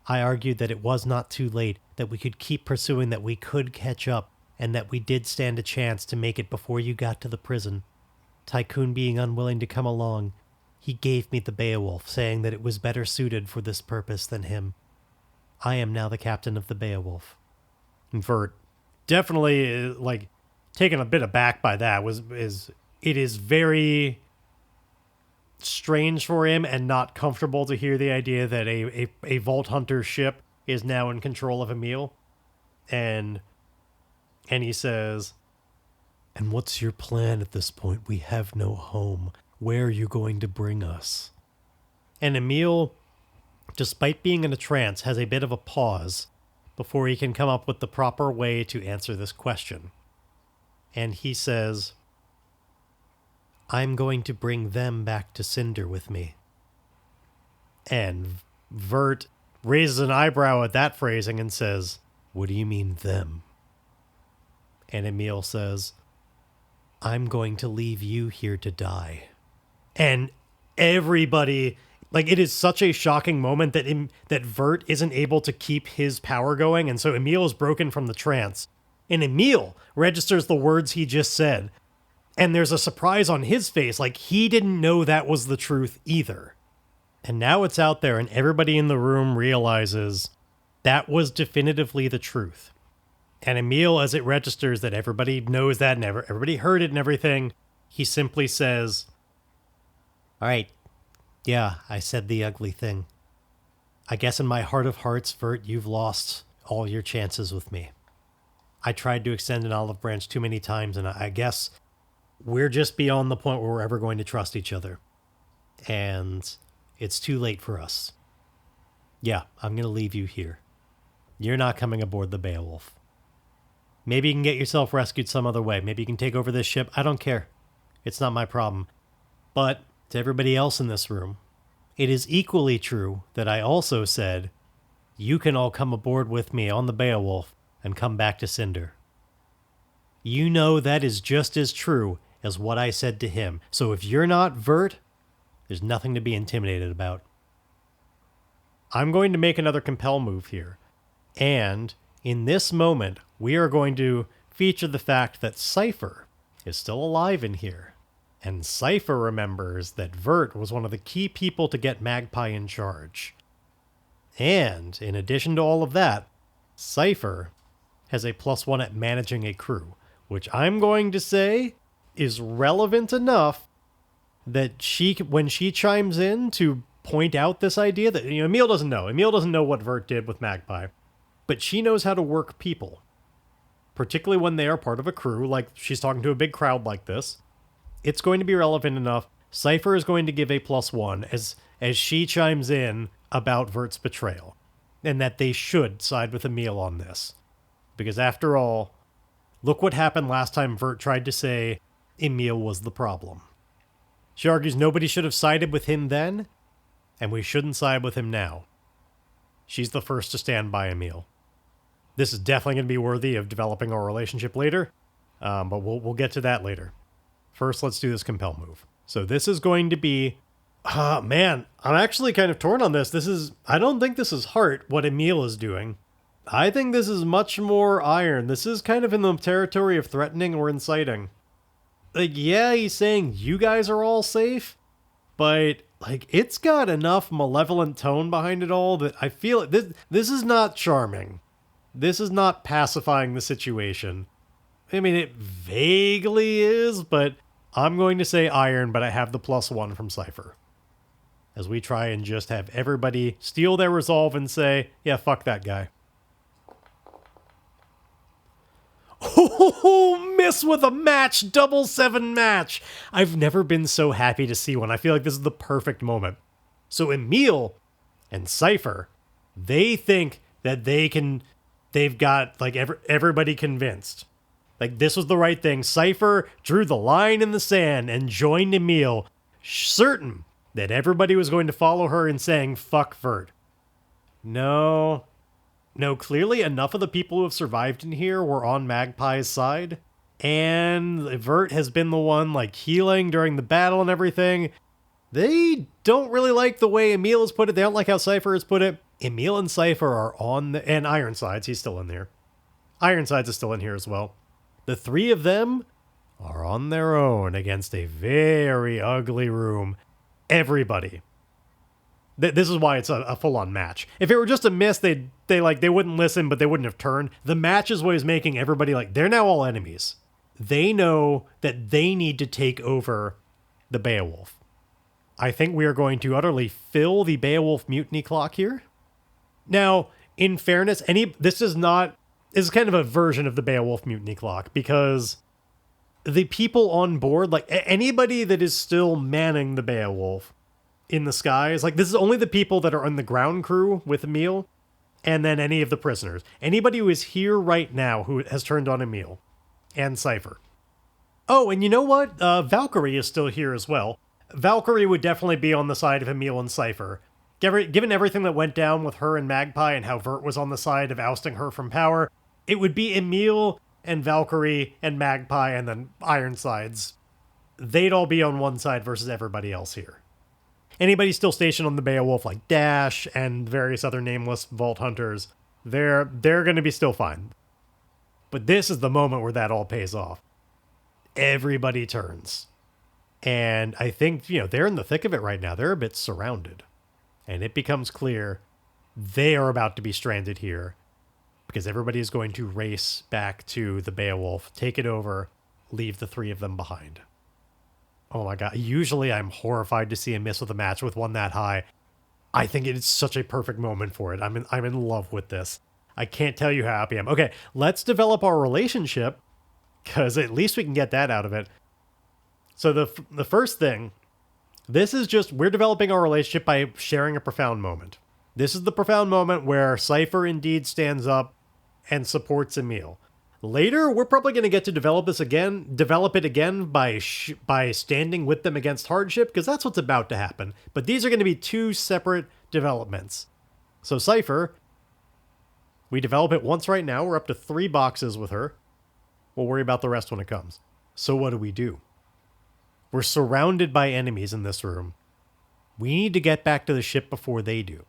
I argued that it was not too late, that we could keep pursuing, that we could catch up, and that we did stand a chance to make it before you got to the prison. Tycoon being unwilling to come along, he gave me the Beowulf, saying that it was better suited for this purpose than him. I am now the captain of the Beowulf. And Vert, definitely, like, taken a bit aback by that, it is very strange for him and not comfortable to hear the idea that a Vault Hunter ship is now in control of Emil. And he says, and what's your plan at this point? We have no home. Where are you going to bring us? And Emil, despite being in a trance, has a bit of a pause before he can come up with the proper way to answer this question. And he says, I'm going to bring them back to Cinder with me. And Vert raises an eyebrow at that phrasing and says, what do you mean, them? And Emil says, I'm going to leave you here to die. And everybody, like, it is such a shocking moment that Vert isn't able to keep his power going, and so Emil is broken from the trance. And Emil registers the words he just said, and there's a surprise on his face, like he didn't know that was the truth either. And now it's out there, and everybody in the room realizes that was definitively the truth. And Emil, as it registers that everybody knows that and everybody heard it and everything, he simply says, all right, yeah, I said the ugly thing. I guess in my heart of hearts, Vert, you've lost all your chances with me. I tried to extend an olive branch too many times, and I guess we're just beyond the point where we're ever going to trust each other. And it's too late for us. Yeah, I'm going to leave you here. You're not coming aboard the Beowulf. Maybe you can get yourself rescued some other way. Maybe you can take over this ship. I don't care. It's not my problem. But to everybody else in this room, it is equally true that I also said, you can all come aboard with me on the Beowulf and come back to Cinder. You know that is just as true as what I said to him. So if you're not Vert, there's nothing to be intimidated about. I'm going to make another compel move here. And in this moment, we are going to feature the fact that Cypher is still alive in here. And Cypher remembers that Vert was one of the key people to get Magpie in charge. And in addition to all of that, Cypher has a +1 at managing a crew, which I'm going to say is relevant enough that when she chimes in to point out this idea that, Emil doesn't know. Emil doesn't know what Vert did with Magpie, but she knows how to work people, particularly when they are part of a crew, like she's talking to a big crowd like this. It's going to be relevant enough. Cypher is going to give a +1, as she chimes in about Vert's betrayal, and that they should side with Emil on this. Because after all, look what happened last time Vert tried to say Emil was the problem. She argues nobody should have sided with him then, and we shouldn't side with him now. She's the first to stand by Emil. This is definitely going to be worthy of developing our relationship later, but we'll get to that later. First, let's do this compel move. So this is going to be... man, I'm actually kind of torn on this. I don't think this is heart, what Emil is doing. I think this is much more iron. This is kind of in the territory of threatening or inciting. Like, yeah, he's saying you guys are all safe, but like it's got enough malevolent tone behind it all that I feel this is not charming. This is not pacifying the situation. I mean, it vaguely is, but I'm going to say iron, but I have the +1 from Cypher. As we try and just have everybody steal their resolve and say, yeah, fuck that guy. Oh, miss with a match, 7 match. I've never been so happy to see one. I feel like this is the perfect moment. So Emil and Cypher, they think that they've got like everybody convinced. Like this was the right thing. Cypher drew the line in the sand and joined Emil, certain that everybody was going to follow her in saying, fuck Vert. No, clearly enough of the people who have survived in here were on Magpie's side. And Vert has been the one like healing during the battle and everything. They don't really like the way Emil has put it. They don't like how Cypher has put it. Emil and Cypher are on and Ironsides, he's still in there. Ironsides is still in here as well. The three of them are on their own against a very ugly room. Everybody. This is why it's a full-on match. If it were just a miss, they wouldn't listen, but they wouldn't have turned. The match is what is making everybody like, they're now all enemies. They know that they need to take over the Beowulf. I think we are going to utterly fill the Beowulf mutiny clock here. Now, in fairness, this is kind of a version of the Beowulf mutiny clock, because the people on board, like anybody that is still manning the Beowulf in the skies, like this is only the people that are on the ground crew with Emil, and then any of the prisoners. Anybody who is here right now who has turned on Emil and Cypher. Oh, and you know what? Valkyrie is still here as well. Valkyrie would definitely be on the side of Emil and Cypher. Given everything that went down with her and Magpie and how Vert was on the side of ousting her from power, it would be Emil and Valkyrie and Magpie and then Ironsides. They'd all be on one side versus everybody else here. Anybody still stationed on the Beowulf, like Dash and various other nameless Vault Hunters, they're going to be still fine. But this is the moment where that all pays off. Everybody turns. And I think, they're in the thick of it right now. They're a bit surrounded. And it becomes clear they are about to be stranded here, because everybody is going to race back to the Beowulf, take it over, leave the three of them behind. Oh my god, usually I'm horrified to see a miss with a match with one that high. I think it is such a perfect moment for it. I'm in love with this. I can't tell you how happy I am. Okay, let's develop our relationship, because at least we can get that out of it. So the first thing, this is just, we're developing our relationship by sharing a profound moment. This is the profound moment where Cypher indeed stands up and supports Emil. Later, we're probably going to get to develop it again by standing with them against hardship, because that's what's about to happen. But these are going to be two separate developments. So Cypher, we develop it once right now. We're up to 3 boxes with her. We'll worry about the rest when it comes. So what do? We're surrounded by enemies in this room. We need to get back to the ship before they do.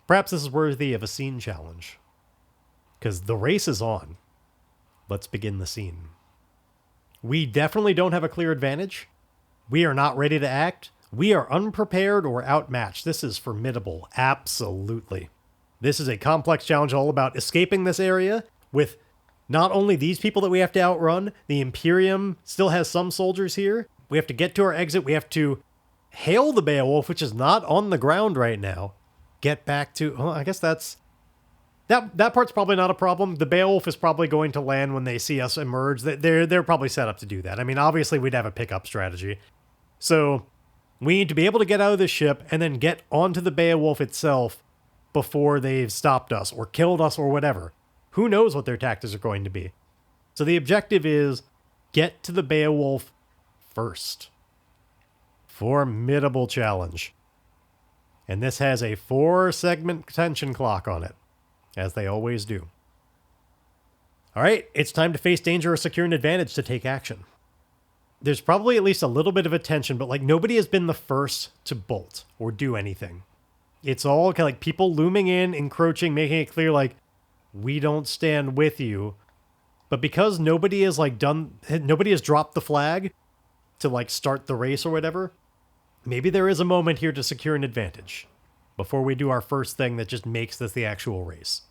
Perhaps this is worthy of a scene challenge, because the race is on. Let's begin the scene. We definitely don't have a clear advantage. We are not ready to act. We are unprepared or outmatched. This is formidable. Absolutely. This is a complex challenge all about escaping this area with not only these people that we have to outrun, the Imperium still has some soldiers here. We have to get to our exit. We have to hail the Beowulf, which is not on the ground right now. Get back to... Well, I guess that's... That part's probably not a problem. The Beowulf is probably going to land when they see us emerge. They're probably set up to do that. I mean, obviously, we'd have a pickup strategy. So We need to be able to get out of the ship and then get onto the Beowulf itself before they've stopped us or killed us or whatever. Who knows what their tactics are going to be. So the objective is get to the Beowulf first. Formidable challenge. And this has a 4-segment tension clock on it, as they always do. All right, it's time to face danger or secure an advantage to take action. There's probably at least a little bit of a tension, but like nobody has been the first to bolt or do anything. It's all kind of like people looming in, encroaching, making it clear like, we don't stand with you. But because nobody has nobody has dropped the flag to like start the race or whatever, maybe there is a moment here to secure an advantage before we do our first thing that just makes this the actual race.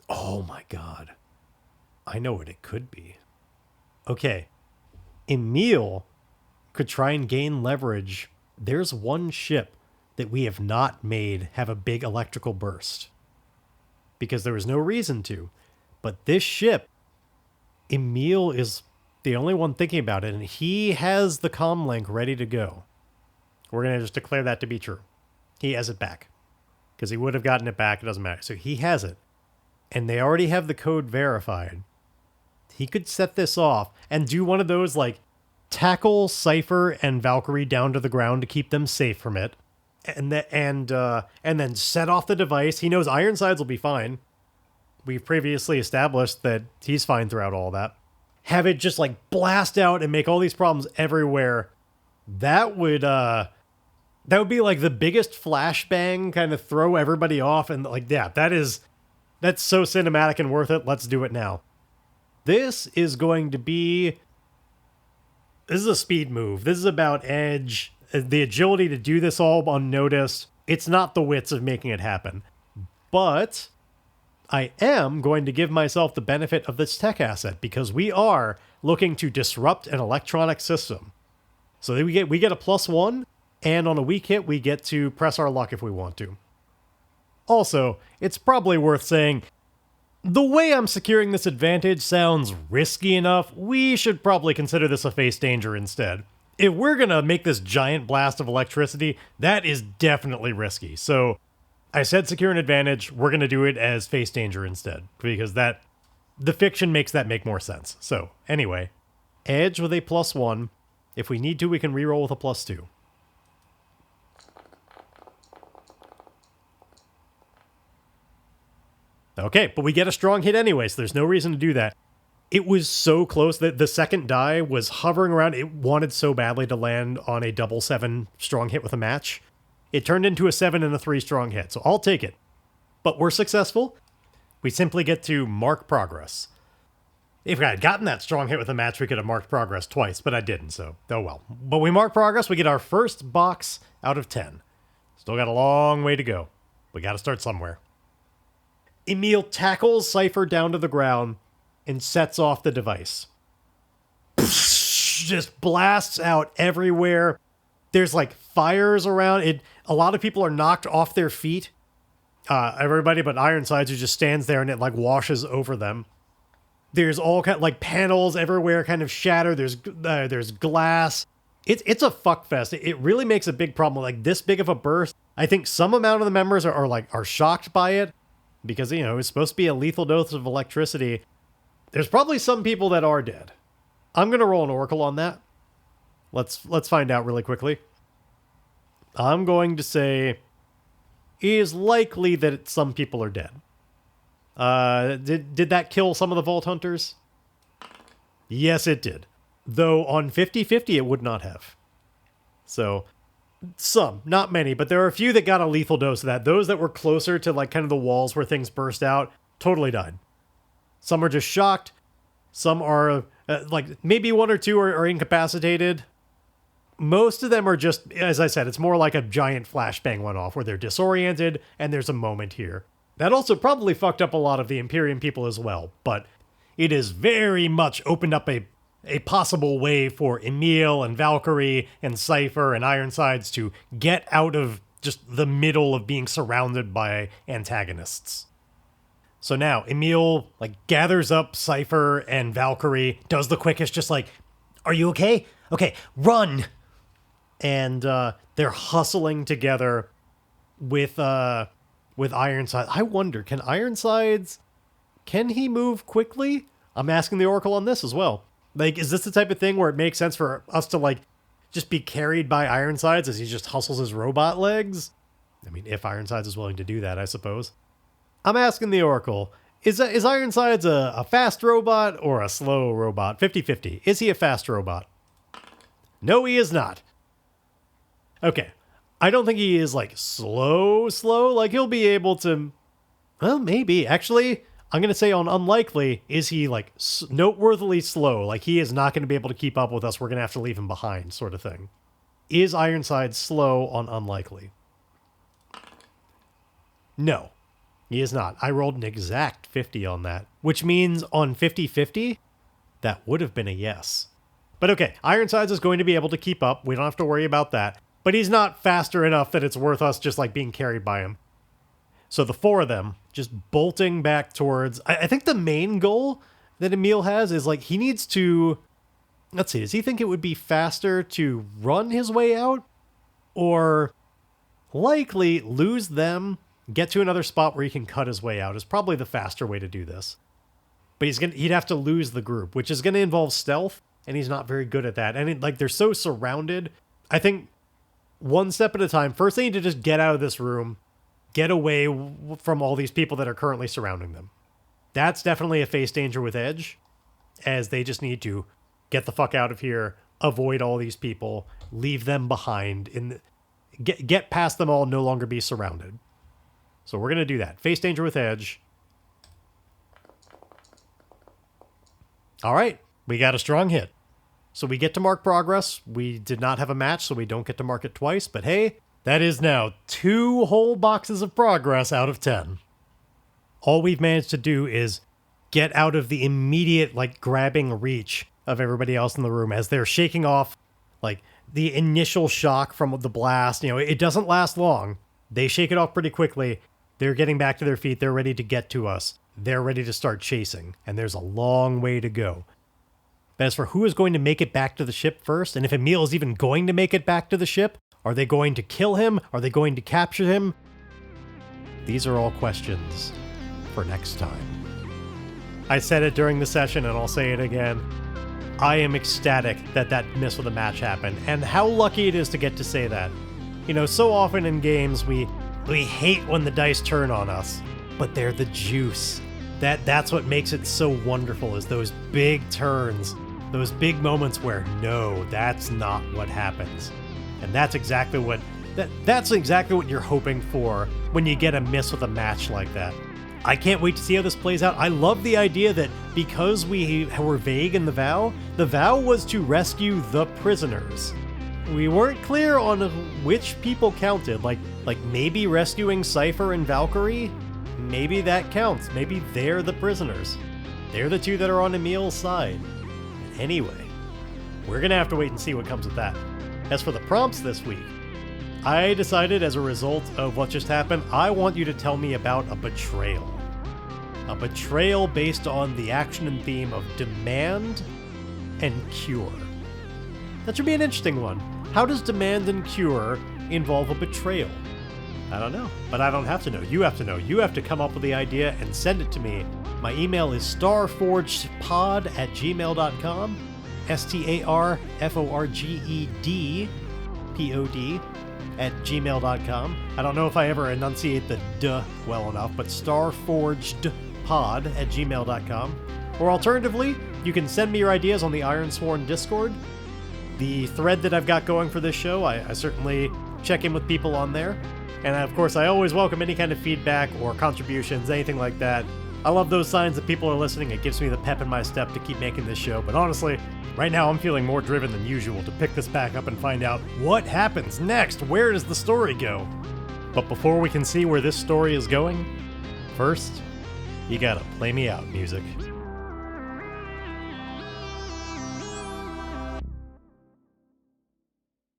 Oh my God. I know what it could be. Okay. Emil could try and gain leverage. There's one ship that we have not made have a big electrical burst because there was no reason to. But this ship, Emil is the only one thinking about it, and he has the comm link ready to go. We're going to just declare that to be true. He has it back because he would have gotten it back. It doesn't matter. So he has it, and they already have the code verified. He could set this off and do one of those like tackle Cypher and Valkyrie down to the ground to keep them safe from it, and then set off the device. He knows Ironsides will be fine. We've previously established that he's fine throughout all that. Have it just like blast out and make all these problems everywhere. That would be like the biggest flashbang, kind of throw everybody off, and like yeah, that's so cinematic and worth it. Let's do it now. This is a speed move. This is about edge, the agility to do this all unnoticed. It's not the wits of making it happen. But I am going to give myself the benefit of this tech asset because we are looking to disrupt an electronic system. So we get a +1, and on a weak hit, we get to press our luck if we want to. Also, it's probably worth saying, the way I'm securing this advantage sounds risky enough. We should probably consider this a face danger instead. If we're going to make this giant blast of electricity, that is definitely risky. So I said secure an advantage. We're going to do it as face danger instead because the fiction makes that make more sense. So anyway, edge with a +1. If we need to, we can reroll with a +2. Okay, but we get a strong hit anyway, so there's no reason to do that. It was so close that the second die was hovering around. It wanted so badly to land on a 7 strong hit with a match. It turned into a 7 and a 3 strong hit, so I'll take it. But we're successful. We simply get to mark progress. If I had gotten that strong hit with a match, we could have marked progress twice, but I didn't, so oh well. But we mark progress, we get our first box out of 10. Still got a long way to go. We gotta start somewhere. Emil tackles Cypher down to the ground and sets off the device. Just blasts out everywhere. There's like fires around it. A lot of people are knocked off their feet. Everybody but Ironsides, who just stands there and it like washes over them. There's all kind of like panels everywhere kind of shatter. There's glass. It's a fuck fest. It really makes a big problem. Like this big of a burst. I think some amount of the members are shocked by it. Because, it's supposed to be a lethal dose of electricity. There's probably some people that are dead. I'm going to roll an oracle on that. Let's find out really quickly. I'm going to say it is likely that some people are dead. Did that kill some of the Vault Hunters? Yes, it did. Though on 50-50, it would not have. So some, not many, but there are a few that got a lethal dose of that. Those that were closer to like kind of the walls where things burst out totally died. Some are just shocked. Some are like maybe one or two are incapacitated. Most of them are just, as I said, it's more like a giant flashbang went off where they're disoriented and there's a moment here. That also probably fucked up a lot of the Imperium people as well, but it has very much opened up a possible way for Emil and Valkyrie and Cypher and Ironsides to get out of just the middle of being surrounded by antagonists. So now Emil gathers up Cypher and Valkyrie, does the quickest, just like, "Are you okay? Okay, run!" and they're hustling together with Ironsides. I wonder, can Ironsides, can he move quickly? I'm asking the Oracle on this as well. Like, is this the type of thing where it makes sense for us to, like, just be carried by Ironsides as he just hustles his robot legs? I mean, if Ironsides is willing to do that, I suppose. I'm asking the Oracle, is Ironsides a fast robot or a slow robot? 50-50. Is he a fast robot? No, he is not. Okay. I don't think he is, like, slow. Like, he'll be able to... Well, maybe. Actually, I'm going to say on unlikely, is he, like, noteworthily slow? Like, he is not going to be able to keep up with us. We're going to have to leave him behind, sort of thing. Is Ironsides slow on unlikely? No, he is not. I rolled an exact 50 on that, which means on 50-50, that would have been a yes. But okay, Ironsides is going to be able to keep up. We don't have to worry about that. But he's not faster enough that it's worth us just like being carried by him. So the four of them just bolting back towards... I think the main goal that Emil has is like he needs to... Let's see, does he think it would be faster to run his way out? Or likely lose them, get to another spot where he can cut his way out is probably the faster way to do this. But he'd have to lose the group, which is going to involve stealth, and he's not very good at that. And they're so surrounded. I think... one step at a time. First, they need to just get out of this room, get away from all these people that are currently surrounding them. That's definitely a face danger with Edge, as they just need to get the fuck out of here, avoid all these people, leave them behind, get past them all, no longer be surrounded. So we're going to do that. Face danger with Edge. All right, we got a strong hit. So we get to mark progress. We did not have a match, so we don't get to mark it twice. But hey, that is now 2 whole boxes of progress out of 10. All we've managed to do is get out of the immediate, like, grabbing reach of everybody else in the room as they're shaking off, like, the initial shock from the blast. You know, it doesn't last long. They shake it off pretty quickly. They're getting back to their feet. They're ready to get to us. They're ready to start chasing. And there's a long way to go. But as for who is going to make it back to the ship first, and if Emil is even going to make it back to the ship, are they going to kill him? Are they going to capture him? These are all questions for next time. I said it during the session, and I'll say it again. I am ecstatic that that miss with a match happened, and how lucky it is to get to say that. You know, so often in games, we hate when the dice turn on us, but they're the juice. That's what makes it so wonderful, is those big turns. Those big moments where, no, that's not what happens. And that's exactly what you're hoping for when you get a miss with a match like that. I can't wait to see how this plays out. I love the idea that because we were vague in the vow was to rescue the prisoners. We weren't clear on which people counted, like maybe rescuing Cypher and Valkyrie? Maybe that counts. Maybe they're the prisoners. They're the two that are on Emil's side. Anyway, we're going to have to wait and see what comes of that. As for the prompts this week, I decided as a result of what just happened, I want you to tell me about a betrayal. A betrayal based on the action and theme of demand and cure. That should be an interesting one. How does demand and cure involve a betrayal? I don't know, but I don't have to know. You have to know. You have to come up with the idea and send it to me. My email is starforgedpod@gmail.com. starforgedpod@gmail.com. I don't know if I ever enunciate the duh well enough, but starforgedpod@gmail.com. Or alternatively, you can send me your ideas on the Ironsworn Discord. The thread that I've got going for this show, I certainly check in with people on there. And of course, I always welcome any kind of feedback or contributions, anything like that. I love those signs that people are listening. It gives me the pep in my step to keep making this show. But honestly, right now I'm feeling more driven than usual to pick this back up and find out what happens next. Where does the story go? But before we can see where this story is going, first, you gotta play me out, music.